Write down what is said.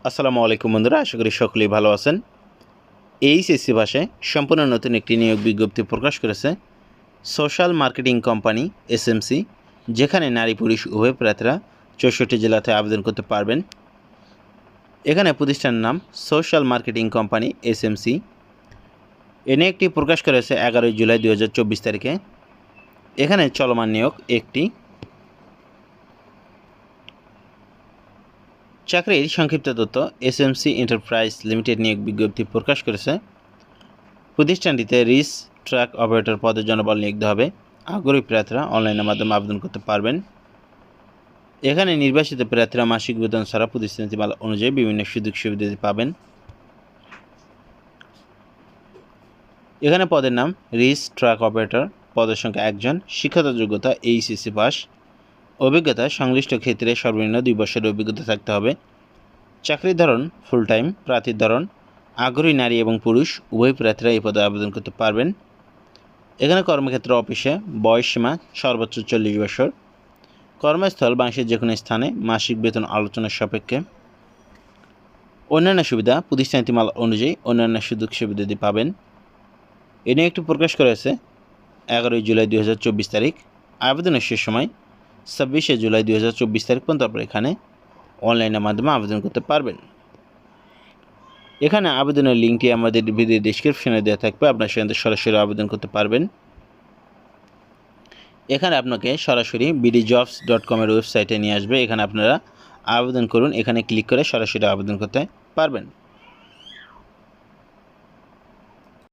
আসসালামু আলাইকুম বন্ধুরা, আশা করি সকলেই ভালো আছেন। এইচএসসি ভাষায় সম্পূর্ণ নতুন একটি নিয়োগ বিজ্ঞপ্তি প্রকাশ করেছে সোশ্যাল মার্কেটিং কোম্পানি এসএমসি, যেখানে নারী পুরুষ উভয় প্রার্থীরা ৬৪ জেলাতে আবেদন করতে পারবেন। এখানে প্রতিষ্ঠানের নাম সোশ্যাল মার্কেটিং কোম্পানি এসএমসি। এ নিয়ে একটি প্রকাশ করেছে ১১ জুলাই ২০২৪ তারিখে। এখানে চলমান নিয়োগ একটি। চাকরির সংক্ষিপ্ত তথ্য: এসএমসি এন্টারপ্রাইজ লিমিটেড নিয়োগ বিজ্ঞপ্তি প্রকাশ করেছে। প্রতিষ্ঠানটিতে রিচ ট্রাক অপারেটর পদের জনবল নিয়োগ হবে। আগ্রহী প্রার্থীরা অনলাইনের মাধ্যমে আবেদন করতে পারবেন। এখানে নির্বাচিত প্রার্থীরা মাসিক বেতন ছাড়া প্রতিষ্ঠানটি মাল অনুযায়ী বিভিন্ন সুযোগ সুবিধা পাবেন। এখানে পদের নাম রিচ ট্রাক অপারেটর, পদের সংখ্যা ১ জন, শিক্ষাগত যোগ্যতা এইচএসসি পাস, অভিজ্ঞতা সংশ্লিষ্ট ক্ষেত্রে সর্বনিম্ন ২ বছরের অভিজ্ঞতা থাকতে হবে। চাকরির ধরন ফুল টাইম, প্রার্থীর ধরন আগ্রহী নারী এবং পুরুষ উভয় প্রার্থীরা এই পদে আবেদন করতে পারবেন। এখানে কর্মক্ষেত্র অফিসে বয়সসীমা সর্বোচ্চ ৪০ বছর। কর্মস্থল বাংলাদেশের যে কোনো স্থানে, মাসিক বেতন আলোচনার সাপেক্ষে। অন্যান্য সুবিধা: প্রতিষ্ঠানটি মাল অনুযায়ী অন্যান্য সুযোগ সুবিধা পাবেন। এ নিয়ে একটি প্রকাশ করেছে ১১ জুলাই ২০২৪ তারিখ। আবেদনের শেষ সময় ২৬ জুলাই ২০২৪ তারিখ পর্যন্ত আপনারা এখানে অনলাইনের মাধ্যমে আবেদন করতে পারবেন। এখানে আবেদনের লিঙ্কটি আমাদের ভিডিও ডেসক্রিপশনে দেওয়া থাকবে, আপনার সেখানে সরাসরি আবেদন করতে পারবেন। এখানে আপনাকে সরাসরি bdjobs.com-এর ওয়েবসাইটে নিয়ে আসবে। এখানে আপনারা আবেদন করুন, এখানে ক্লিক করে সরাসরি আবেদন করতে পারবেন।